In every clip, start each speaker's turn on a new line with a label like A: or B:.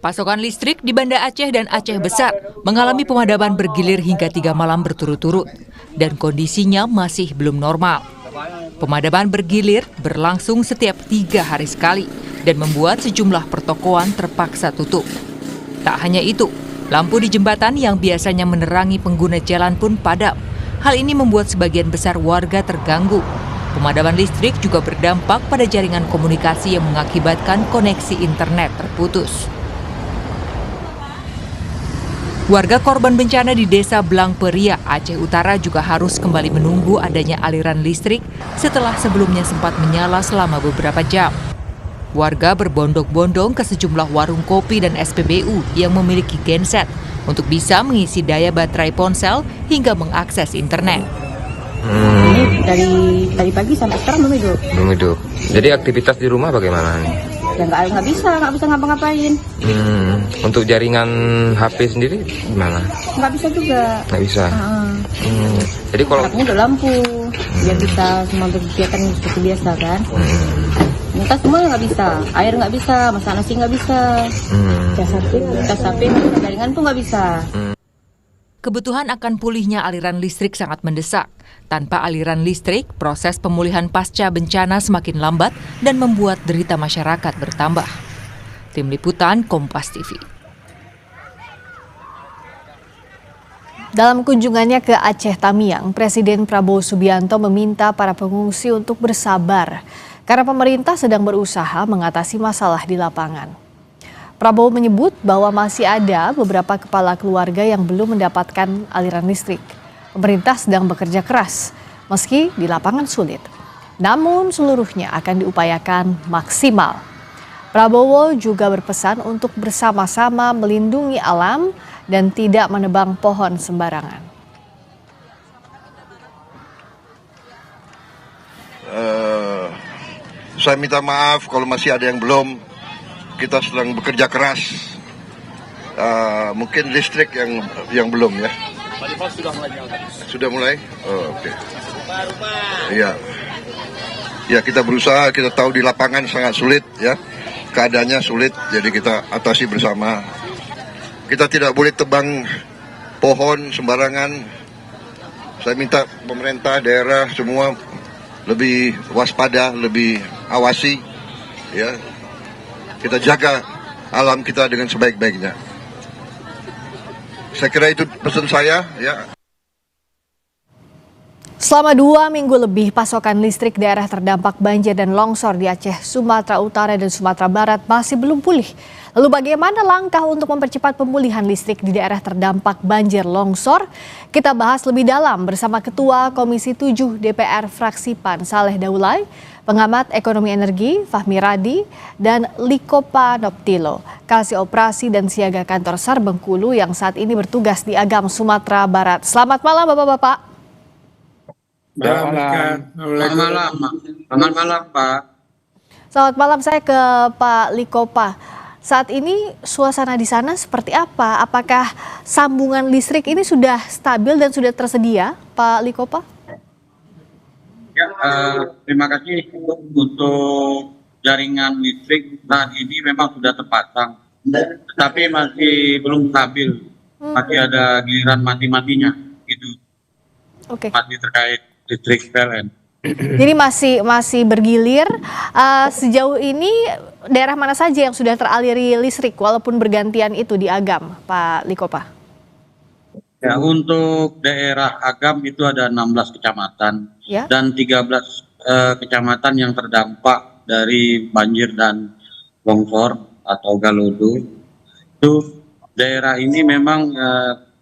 A: Pasokan listrik di Banda Aceh dan Aceh Besar mengalami pemadaman bergilir hingga 3 malam berturut-turut dan kondisinya masih belum normal. Pemadaman bergilir berlangsung setiap 3 hari sekali dan membuat sejumlah pertokoan terpaksa tutup. Tak hanya itu, lampu di jembatan yang biasanya menerangi pengguna jalan pun padam. Hal ini membuat sebagian besar warga terganggu. Pemadaman listrik juga berdampak pada jaringan komunikasi yang mengakibatkan koneksi internet terputus. Warga korban bencana di Desa Blangperia, Aceh Utara juga harus kembali menunggu adanya aliran listrik setelah sebelumnya sempat menyala selama beberapa jam. Warga berbondong-bondong ke sejumlah warung kopi dan SPBU yang memiliki genset untuk bisa mengisi daya baterai ponsel hingga mengakses internet.
B: Ini dari pagi sampai sekarang belum hidup.
C: Belum hidup. Jadi aktivitas di rumah bagaimana nih?
B: Ya nggak bisa ngapa-ngapain.
C: Untuk jaringan HP sendiri gimana?
B: Nggak bisa juga.
C: Nggak bisa. Jadi kalau
B: harapnya ada lampu, biar bisa semua berkegiatan seperti biasa kan. Minta semua nggak bisa, air nggak bisa, masak nasi nggak bisa, cas HP, jaringan tuh nggak bisa.
A: Kebutuhan akan pulihnya aliran listrik sangat mendesak. Tanpa aliran listrik, proses pemulihan pasca bencana semakin lambat dan membuat derita masyarakat bertambah. Tim Liputan Kompas TV.
D: Dalam kunjungannya ke Aceh Tamiang, Presiden Prabowo Subianto meminta para pengungsi untuk bersabar karena pemerintah sedang berusaha mengatasi masalah di lapangan. Prabowo menyebut bahwa masih ada beberapa kepala keluarga yang belum mendapatkan aliran listrik. Pemerintah sedang bekerja keras, meski di lapangan sulit. Namun seluruhnya akan diupayakan maksimal. Prabowo juga berpesan untuk bersama-sama melindungi alam dan tidak menebang pohon sembarangan.
E: Saya minta maaf kalau masih ada yang belum. Kita sedang bekerja keras. Mungkin listrik yang belum ya. Sudah mulai? Oh, oke. Iya. Ya, kita berusaha, kita tahu di lapangan sangat sulit ya. Keadaannya sulit, jadi kita atasi bersama. Kita tidak boleh tebang pohon sembarangan. Saya minta pemerintah daerah semua lebih waspada, lebih awasi ya. Kita jaga alam kita dengan sebaik-baiknya. Saya kira itu pesan saya ya.
D: Selama 2 minggu lebih, pasokan listrik daerah terdampak banjir dan longsor di Aceh, Sumatera Utara, dan Sumatera Barat masih belum pulih. Lalu bagaimana langkah untuk mempercepat pemulihan listrik di daerah terdampak banjir longsor? Kita bahas lebih dalam bersama Ketua Komisi 7 DPR Fraksi PAN Saleh Daulay, pengamat ekonomi energi Fahmi Radi, dan Likopa Noptilo, Kasih Operasi dan Siaga Kantor SAR Bengkulu yang saat ini bertugas di Agam, Sumatera Barat. Selamat malam Bapak-Bapak.
F: Selamat malam, Pak.
D: Selamat malam, saya ke Pak Likopa. Saat ini suasana di sana seperti apa? Apakah sambungan listrik ini sudah stabil dan sudah tersedia, Pak Likopa?
F: Ya, terima kasih untuk jaringan listrik saat ini memang sudah terpasang, tetapi masih belum stabil, masih ada giliran mati-matinya, itu masih terkait listrik PLN.
D: Jadi masih bergilir. Sejauh ini daerah mana saja yang sudah teraliri listrik walaupun bergantian itu di Agam, Pak Likopa?
F: Ya, untuk daerah Agam itu ada 16 kecamatan
D: ya,
F: dan 13 kecamatan yang terdampak dari banjir dan longsor atau galodo. Itu daerah ini memang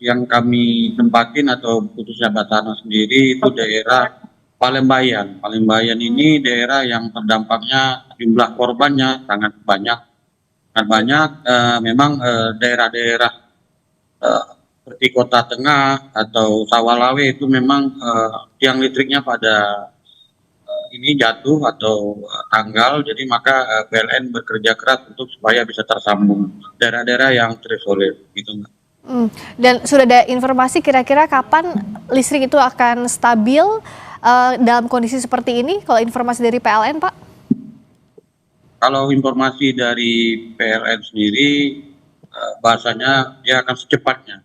F: yang kami tempatin atau khususnya Batana sendiri itu daerah Palembayan. Palembayan ini daerah yang terdampaknya jumlah korbannya sangat banyak. Memang daerah-daerah seperti Kota Tengah atau Sawalawe itu memang tiang listriknya pada ini jatuh atau tanggal, jadi maka PLN bekerja keras untuk supaya bisa tersambung daerah-daerah yang terisolir gitu.
D: Dan sudah ada informasi kira-kira kapan listrik itu akan stabil dalam kondisi seperti ini, kalau informasi dari PLN, Pak?
F: Kalau informasi dari PLN sendiri bahasanya dia akan secepatnya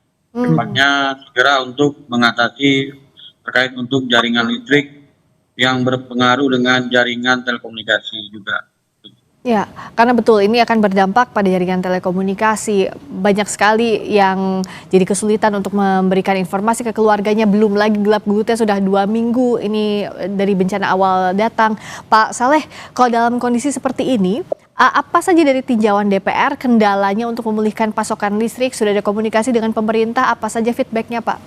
F: segera untuk mengatasi terkait untuk jaringan listrik yang berpengaruh dengan jaringan telekomunikasi juga.
D: Ya, karena betul ini akan berdampak pada jaringan telekomunikasi. Banyak sekali yang jadi kesulitan untuk memberikan informasi ke keluarganya, belum lagi gelap gulitnya sudah 2 minggu ini dari bencana awal datang. Pak Saleh, kalau dalam kondisi seperti ini, apa saja dari tinjauan DPR kendalanya untuk memulihkan pasokan listrik? Sudah ada komunikasi dengan pemerintah, apa saja feedbacknya Pak?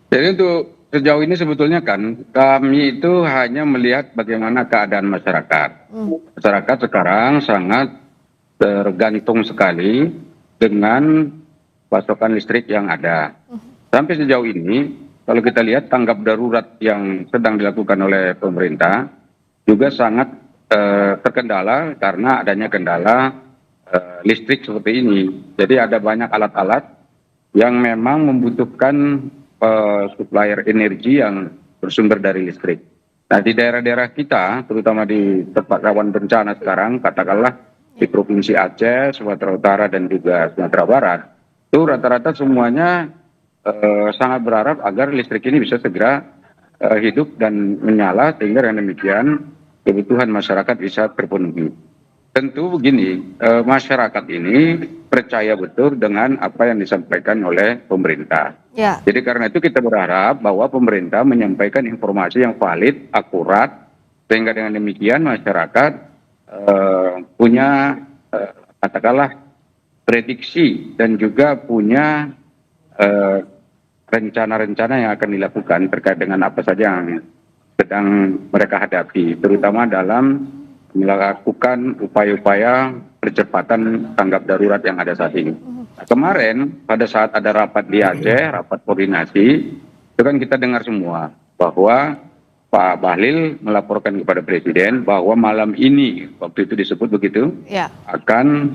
G: Jadi untuk sejauh ini sebetulnya kan kami itu hanya melihat bagaimana keadaan masyarakat. Masyarakat sekarang sangat tergantung sekali dengan pasokan listrik yang ada. Sampai sejauh ini kalau kita lihat tanggap darurat yang sedang dilakukan oleh pemerintah juga sangat terkendala karena adanya kendala listrik seperti ini. Jadi ada banyak alat-alat yang memang membutuhkan supplier energi yang bersumber dari listrik. Nah di daerah-daerah kita, terutama di tempat rawan bencana sekarang, katakanlah di Provinsi Aceh, Sumatera Utara dan juga Sumatera Barat, itu rata-rata semuanya sangat berharap agar listrik ini bisa segera hidup dan menyala sehingga dengan demikian kebutuhan masyarakat bisa terpenuhi. Tentu begini, masyarakat ini percaya betul dengan apa yang disampaikan oleh pemerintah.
D: Ya.
G: Jadi karena itu kita berharap bahwa pemerintah menyampaikan informasi yang valid, akurat, sehingga dengan demikian masyarakat punya katakanlah prediksi dan juga punya rencana-rencana yang akan dilakukan terkait dengan apa saja yang sedang mereka hadapi, terutama dalam melakukan upaya-upaya percepatan tanggap darurat yang ada saat ini. Nah, kemarin pada saat ada rapat di Aceh, rapat koordinasi, itu kan kita dengar semua bahwa Pak Bahlil melaporkan kepada Presiden bahwa malam ini, waktu itu disebut begitu, akan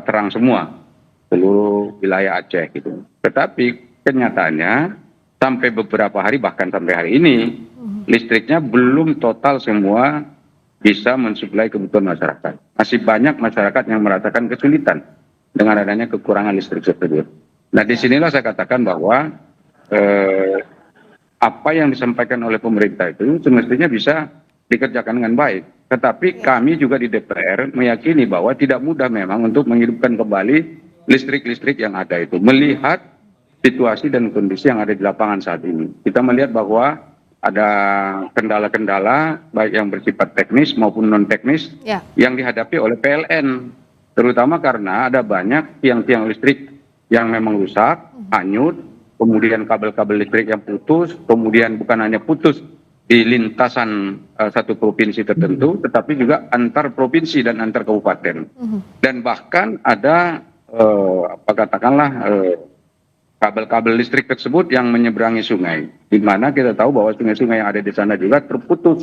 G: terang semua seluruh wilayah Aceh gitu. Tetapi kenyataannya sampai beberapa hari bahkan sampai hari ini listriknya belum total semua bisa mensuplai kebutuhan masyarakat. Masih banyak masyarakat yang merasakan kesulitan dengan adanya kekurangan listrik tersebut. Nah disinilah saya katakan bahwa apa yang disampaikan oleh pemerintah itu semestinya bisa dikerjakan dengan baik. Tetapi kami juga di DPR meyakini bahwa tidak mudah memang untuk menghidupkan kembali listrik-listrik yang ada itu. Melihat situasi dan kondisi yang ada di lapangan saat ini. Kita melihat bahwa ada kendala-kendala baik yang bersifat teknis maupun non-teknis yang dihadapi oleh PLN. Terutama karena ada banyak tiang-tiang listrik yang memang rusak, hanyut, kemudian kabel-kabel listrik yang putus, kemudian bukan hanya putus di lintasan satu provinsi tertentu, tetapi juga antar provinsi dan antar kabupaten. Dan bahkan ada kabel-kabel listrik tersebut yang menyeberangi sungai, di mana kita tahu bahwa sungai-sungai yang ada di sana juga terputus.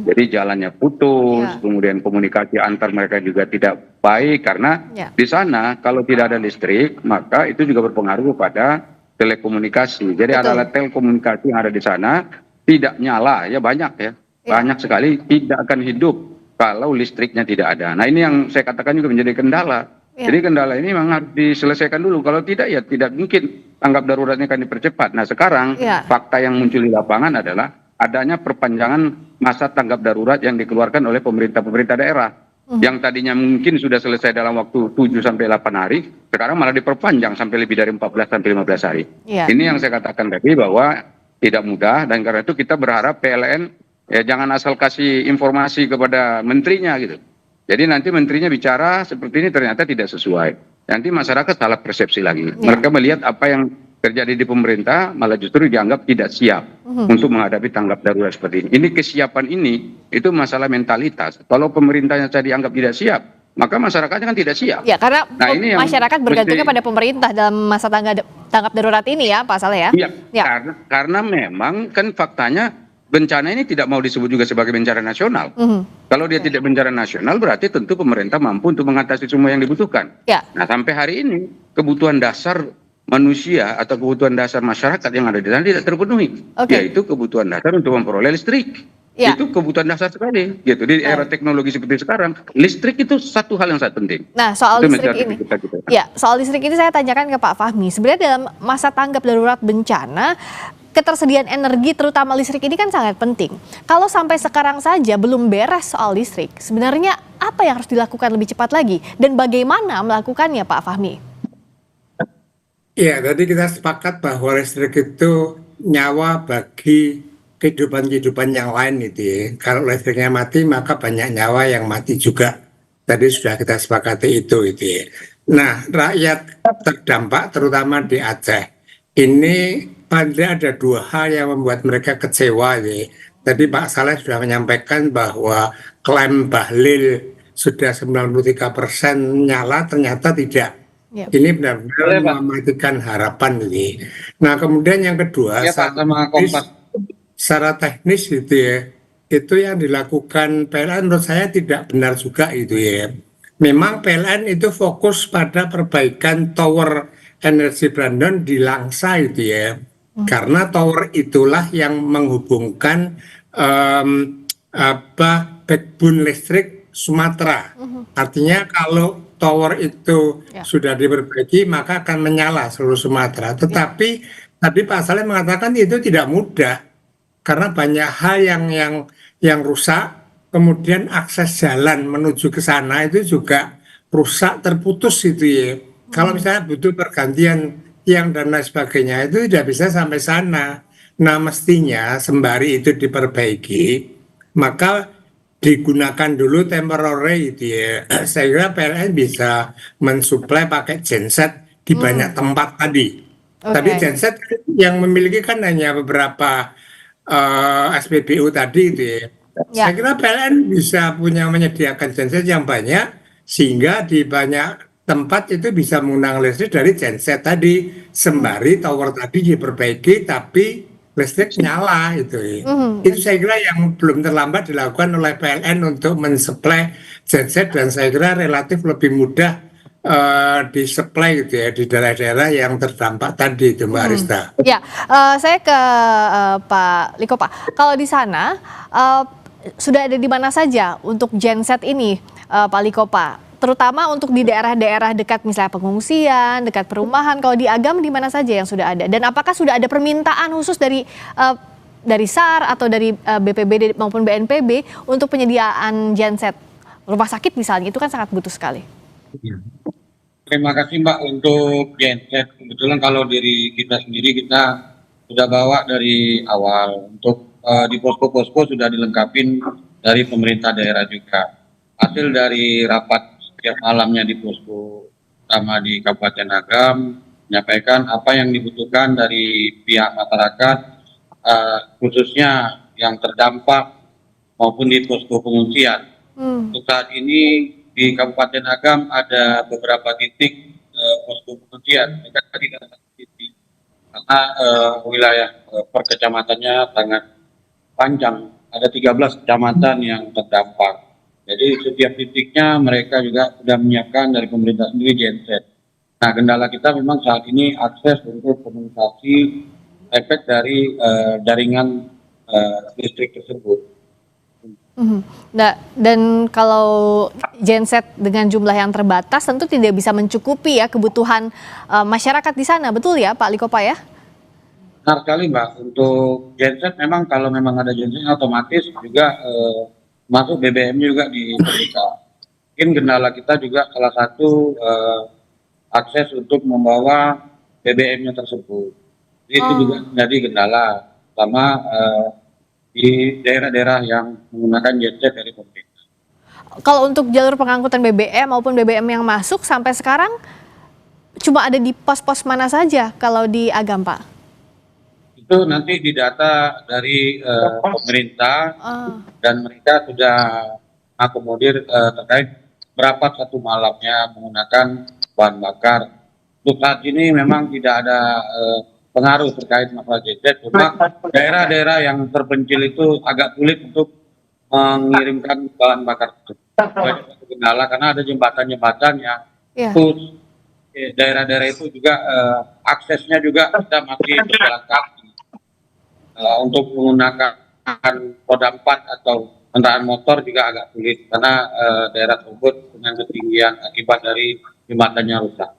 G: Jadi jalannya putus, kemudian komunikasi antar mereka juga tidak baik karena di sana kalau tidak ada listrik maka itu juga berpengaruh kepada telekomunikasi. Jadi alat-alat telekomunikasi yang ada di sana tidak nyala, ya banyak ya, banyak sekali tidak akan hidup kalau listriknya tidak ada. Nah ini yang saya katakan juga menjadi kendala. Jadi kendala ini memang harus diselesaikan dulu. Kalau tidak ya tidak mungkin tanggap daruratnya akan dipercepat. Nah sekarang fakta yang muncul di lapangan adalah adanya perpanjangan masa tanggap darurat yang dikeluarkan oleh pemerintah daerah. Yang tadinya mungkin sudah selesai dalam waktu 7 sampai 8 hari, sekarang malah diperpanjang sampai lebih dari 14 sampai 15 hari. Ini yang saya katakan tadi bahwa tidak mudah, dan karena itu kita berharap PLN ya jangan asal kasih informasi kepada menterinya gitu. Jadi nanti menterinya bicara seperti ini ternyata tidak sesuai. Nanti masyarakat salah persepsi lagi. Mereka melihat apa yang terjadi di pemerintah malah justru dianggap tidak siap untuk menghadapi tanggap darurat seperti ini. Ini kesiapan ini itu masalah mentalitas. Kalau pemerintahnya saya dianggap tidak siap, maka masyarakatnya kan tidak siap.
D: Ya, karena masyarakat bergantungnya pada pemerintah dalam masa tanggap darurat ini ya, Pak Saleh ya.
G: Iya, karena memang kan faktanya bencana ini tidak mau disebut juga sebagai bencana nasional. Kalau dia tidak bencana nasional berarti tentu pemerintah mampu untuk mengatasi semua yang dibutuhkan. Nah sampai hari ini kebutuhan dasar manusia atau kebutuhan dasar masyarakat yang ada di sana tidak terpenuhi, yaitu kebutuhan dasar untuk memperoleh listrik.
D: Ya.
G: Itu kebutuhan dasar sekali gitu. Di era teknologi seperti sekarang, listrik itu satu hal yang sangat penting.
D: Nah, soal
G: Itu
D: listrik
G: menjadi
D: ini.
G: kita.
D: Ya, soal listrik ini saya tanyakan ke Pak Fahmi. Sebenarnya dalam masa tanggap darurat bencana, ketersediaan energi terutama listrik ini kan sangat penting. Kalau sampai sekarang saja belum beres soal listrik, sebenarnya apa yang harus dilakukan lebih cepat lagi dan bagaimana melakukannya, Pak Fahmi?
H: Iya, tadi kita sepakat bahwa listrik itu nyawa bagi kehidupan-kehidupan yang lain itu ya. Kalau listriknya mati, maka banyak nyawa yang mati juga. Tadi sudah kita sepakati itu ya. Nah, rakyat terdampak terutama di Aceh. Ini paling ada dua hal yang membuat mereka kecewa ya. Tadi Pak Saleh sudah menyampaikan bahwa klaim Bahlil sudah 93% nyala, ternyata tidak.
D: Ya.
H: Ini benar-benar
F: Boleh, Pak.
H: mematikan harapan ini. Nah, kemudian yang kedua,
F: Ya, Pak, sama Kompas.
H: secara teknis gitu ya, itu yang dilakukan PLN menurut saya tidak benar juga itu ya. Memang PLN itu fokus pada perbaikan tower energi Brandon di Langsa itu ya. Karena tower itulah yang menghubungkan backbone listrik Sumatera. Artinya kalau tower itu sudah diperbaiki maka akan menyala seluruh Sumatera. Tetapi tadi Pak Saleh mengatakan itu tidak mudah karena banyak hal yang rusak. Kemudian akses jalan menuju ke sana itu juga rusak, terputus itu ya. Kalau misalnya butuh pergantian tiang dan lain sebagainya itu tidak bisa sampai sana. Nah, mestinya sembari itu diperbaiki, maka digunakan dulu temporary itu ya. Saya kira PLN bisa mensuplai pakai genset di banyak tempat tadi. Tapi genset yang memiliki kan hanya beberapa SPBU tadi itu ya. Saya kira PLN bisa menyediakan genset yang banyak sehingga di banyak tempat itu bisa menggunakan listrik dari genset tadi sembari tower tadi diperbaiki tapi listrik nyala itu. Itu saya kira yang belum terlambat dilakukan oleh PLN untuk mensuplai genset dan saya kira relatif lebih mudah disuplai gitu ya di daerah-daerah yang terdampak tadi itu Mbak Arista.
D: Ya, saya ke Pak Liko, Pak. Kalau di sana sudah ada di mana saja untuk genset ini, Pak Liko, Pak? Terutama untuk di daerah-daerah dekat misalnya pengungsian, dekat perumahan. Kalau di Agam di mana saja yang sudah ada? Dan apakah sudah ada permintaan khusus dari SAR atau dari BPBD maupun BNPB untuk penyediaan genset? Rumah sakit misalnya itu kan sangat butuh sekali.
F: Terima kasih Mbak untuk genset. Kebetulan kalau diri kita sendiri kita sudah bawa dari awal untuk di posko-posko sudah dilengkapin dari pemerintah daerah juga. Hasil dari rapat setiap malamnya di posko sama di Kabupaten Agam menyampaikan apa yang dibutuhkan dari pihak masyarakat khususnya yang terdampak maupun di posko pengungsian. Untuk saat ini di Kabupaten Agam ada beberapa titik posko pengungsian, dekat tadi ada satu titik karena wilayah perkecamatannya sangat panjang, ada 13 kecamatan yang terdampak. Jadi setiap titiknya mereka juga sudah menyiapkan dari pemerintah sendiri genset. Nah, kendala kita memang saat ini akses untuk komunikasi efek dari jaringan listrik tersebut.
D: Nah, dan kalau genset dengan jumlah yang terbatas tentu tidak bisa mencukupi ya kebutuhan masyarakat di sana, betul ya Pak Liko, Pak ya?
F: Benar sekali Mbak, untuk genset memang kalau memang ada genset otomatis juga masuk BBM juga di desa. Mungkin kendala kita juga salah satu akses untuk membawa BBM-nya tersebut. Jadi itu juga menjadi kendala sama di daerah-daerah yang menggunakan genset dari pemerintah.
D: Kalau untuk jalur pengangkutan BBM maupun BBM yang masuk sampai sekarang cuma ada di pos-pos mana saja kalau di Agam, Pak?
F: Itu nanti didata dari pemerintah dan mereka sudah akomodir terkait berapa satu malamnya menggunakan bahan bakar. Untuk saat ini memang tidak ada pengaruh terkait masalah genset, cuma daerah-daerah yang terpencil itu agak sulit untuk mengirimkan bahan bakar tersebut. Banyak kendala karena ada jembatan-jembatan yang putus. Daerah-daerah itu juga aksesnya juga kita masih berjalan kaki untuk menggunakan roda 4 atau kendaraan motor juga agak sulit karena daerah tersebut dengan ketinggian akibat dari jembatannya rusak.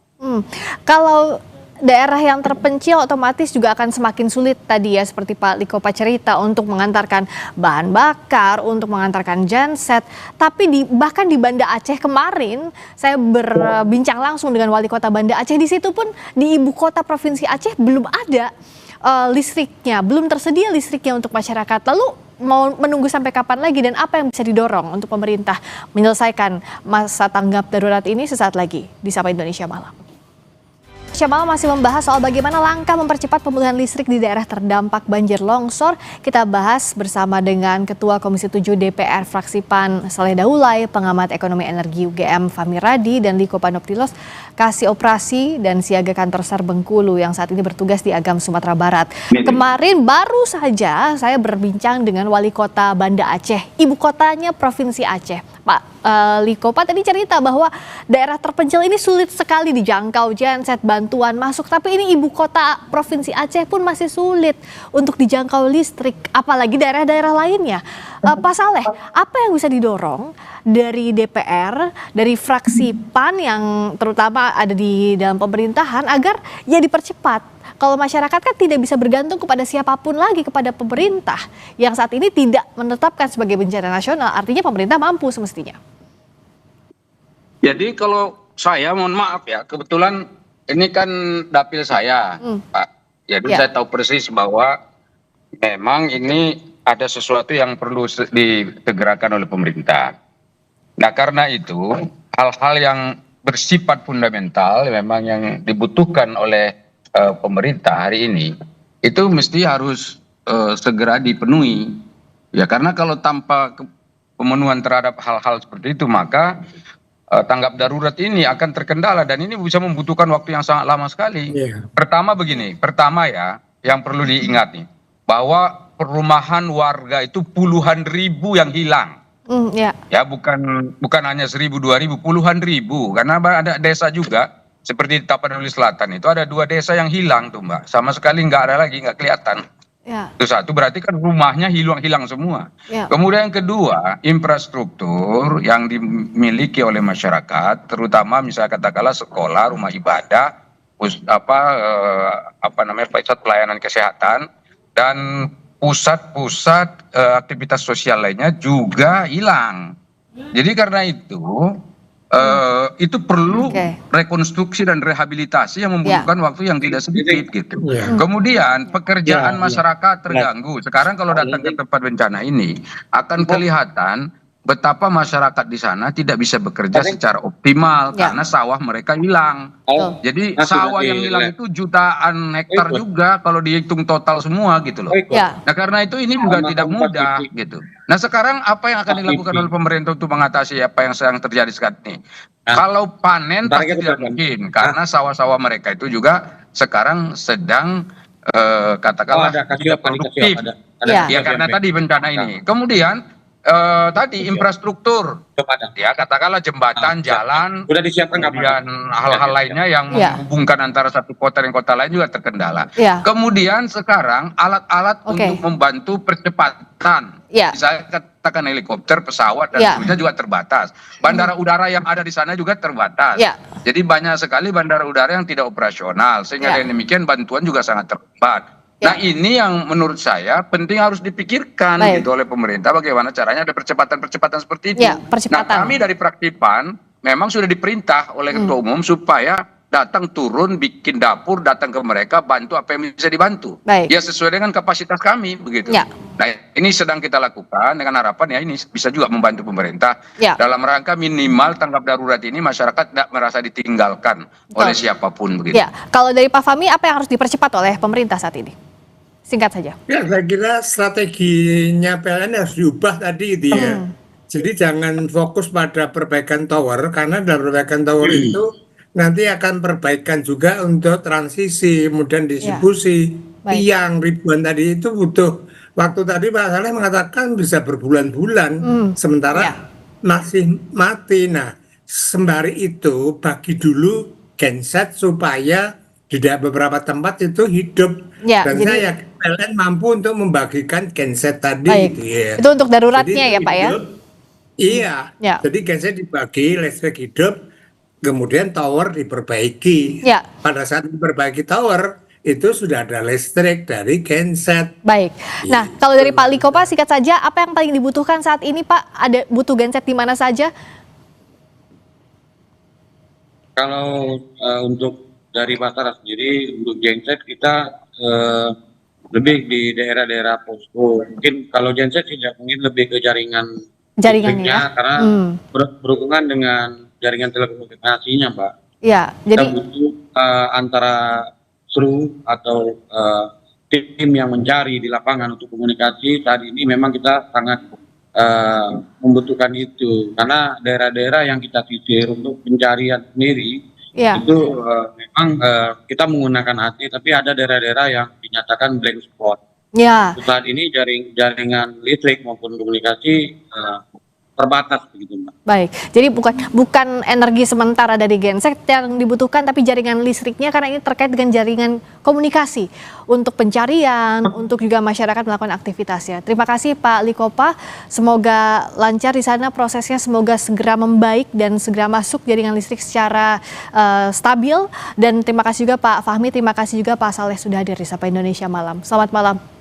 D: Kalau daerah yang terpencil otomatis juga akan semakin sulit tadi ya, seperti Pak Likopa cerita, untuk mengantarkan bahan bakar, untuk mengantarkan genset. Tapi bahkan di Banda Aceh kemarin saya berbincang langsung dengan Wali Kota Banda Aceh, di situ pun di ibu kota Provinsi Aceh belum ada listriknya, belum tersedia listriknya untuk masyarakat. Lalu mau menunggu sampai kapan lagi, dan apa yang bisa didorong untuk pemerintah menyelesaikan masa tanggap darurat ini? Sesaat lagi di Sapa Indonesia Malam. Malam masih membahas soal bagaimana langkah mempercepat pemulihan listrik di daerah terdampak banjir longsor. Kita bahas bersama dengan Ketua Komisi 7 DPR fraksi PAN Saleh Daulay, pengamat ekonomi energi UGM Fahmi Radi, dan Liko Panoptilos, Kasih Operasi dan Siaga Kantor SAR Bengkulu yang saat ini bertugas di Agam, Sumatera Barat. Kemarin baru saja saya berbincang dengan Wali Kota Banda Aceh, ibu kotanya Provinsi Aceh, Pak Liko. Pak tadi cerita bahwa daerah terpencil ini sulit sekali dijangkau, genset, bantuan masuk. Tapi ini ibu kota Provinsi Aceh pun masih sulit untuk dijangkau listrik, apalagi daerah-daerah lainnya. Pak Saleh, apa yang bisa didorong dari DPR, dari fraksi PAN yang terutama ada di dalam pemerintahan agar ya dipercepat? Kalau masyarakat kan tidak bisa bergantung kepada siapapun lagi, kepada pemerintah yang saat ini tidak menetapkan sebagai bencana nasional. Artinya pemerintah mampu semestinya.
G: Jadi kalau saya mohon maaf ya, kebetulan ini kan dapil saya, Pak. Jadi saya tahu persis bahwa memang ini ada sesuatu yang perlu ditegerakan oleh pemerintah. Nah karena itu hal-hal yang bersifat fundamental memang yang dibutuhkan oleh pemerintah hari ini itu mesti harus segera dipenuhi. Ya karena kalau tanpa pemenuhan terhadap hal-hal seperti itu maka tanggap darurat ini akan terkendala dan ini bisa membutuhkan waktu yang sangat lama sekali. Pertama ya yang perlu diingat nih bahwa perumahan warga itu puluhan ribu yang hilang. Ya bukan hanya 1.000 2.000, puluhan ribu, karena ada desa juga seperti di Tapanuli Selatan itu ada 2 desa yang hilang tuh Mbak, sama sekali nggak ada lagi, nggak kelihatan. Itu satu, berarti kan rumahnya hilang semua. Kemudian yang kedua, infrastruktur yang dimiliki oleh masyarakat, terutama misalnya katakanlah sekolah, rumah ibadah, pusat pelayanan kesehatan dan pusat-pusat aktivitas sosial lainnya juga hilang. Jadi karena itu perlu rekonstruksi dan rehabilitasi yang membutuhkan waktu yang tidak sedikit gitu. Kemudian pekerjaan masyarakat terganggu. Sekarang kalau datang ke tempat bencana ini akan kelihatan betapa masyarakat di sana tidak bisa bekerja secara optimal karena sawah mereka hilang. Jadi sawah yang hilang itu jutaan hektar juga kalau dihitung total semua gitu loh. Nah karena itu ini juga tidak mudah gitu. Nah sekarang apa yang akan dilakukan oleh pemerintah untuk mengatasi apa yang sedang terjadi saat ini? Kalau panen pasti tidak mungkin karena sawah-sawah mereka itu juga sekarang sedang katakanlah tidak produktif. Ya karena tadi bencana ini. Kemudian tadi infrastruktur, ya katakanlah jembatan, jalan,
F: sudah disiapkan
G: kemudian hal-hal lainnya yang menghubungkan antara satu kota dan kota lain juga terkendala. Kemudian sekarang alat-alat untuk membantu percepatan, misalnya katakan helikopter, pesawat dan seterusnya juga terbatas. Bandara udara yang ada di sana juga terbatas. Jadi banyak sekali bandara udara yang tidak operasional, sehingga dengan demikian bantuan juga sangat terlambat. Nah ini yang menurut saya penting harus dipikirkan gitu oleh pemerintah, bagaimana caranya ada percepatan-percepatan seperti itu. Nah kami dari fraksi PAN memang sudah diperintah oleh Ketua Umum supaya datang turun bikin dapur, datang ke mereka, bantu apa yang bisa dibantu. Ya sesuai dengan kapasitas kami begitu. Nah ini sedang kita lakukan dengan harapan ya ini bisa juga membantu pemerintah dalam rangka minimal tanggap darurat ini masyarakat tidak merasa ditinggalkan oleh siapapun begitu.
D: Kalau dari Pak Fahmi, apa yang harus dipercepat oleh pemerintah saat ini? Singkat saja. Ya,
H: saya kira strateginya PLN harus diubah tadi gitu ya. Jadi jangan fokus pada perbaikan tower, karena dalam perbaikan tower itu nanti akan perbaikan juga untuk transisi, kemudian distribusi, tiang ribuan tadi itu butuh waktu. Tadi Pak Saleh mengatakan bisa berbulan-bulan, sementara masih mati. Nah, sembari itu bagi dulu genset supaya di beberapa tempat itu hidup. Dan saya PLN mampu untuk membagikan genset tadi
D: Baik.
H: gitu ya.
D: Itu untuk daruratnya
H: Jadi
D: ya Pak ya?
H: hidup, iya.
D: Ya.
H: Jadi genset dibagi, listrik hidup, kemudian tower diperbaiki.
D: Ya.
H: Pada saat diperbaiki tower itu sudah ada listrik dari genset.
D: Baik. Nah, kalau dari Pak Liko Pak, singkat saja, apa yang paling dibutuhkan saat ini Pak? Ada butuh genset di mana saja?
F: Kalau untuk dari Batara sendiri, untuk genset kita lebih di daerah-daerah posko. Mungkin kalau genset tidak, mungkin lebih ke jaringan
D: Jaringannya
F: listriknya,
D: ya?
F: karena berhubungan dengan jaringan telekomunikasinya, Mbak.
D: Ya,
F: Kita
D: jadi
F: butuh antara kru atau tim yang mencari di lapangan untuk komunikasi. Saat ini memang kita sangat membutuhkan itu, karena daerah-daerah yang kita sisir untuk pencarian sendiri
D: ya.
F: itu memang kita menggunakan AT, tapi ada daerah-daerah yang dinyatakan black spot.
D: Ya.
F: Saat ini jaringan listrik maupun komunikasi terbatas begitu, Mbak.
D: Baik, jadi bukan energi sementara dari genset yang dibutuhkan, tapi jaringan listriknya, karena ini terkait dengan jaringan komunikasi untuk pencarian, untuk juga masyarakat melakukan aktivitasnya. Terima kasih Pak Likopa, semoga lancar di sana prosesnya, semoga segera membaik dan segera masuk jaringan listrik secara stabil. Dan terima kasih juga Pak Fahmi, terima kasih juga Pak Saleh sudah hadir di Sapa Indonesia Malam. Selamat malam.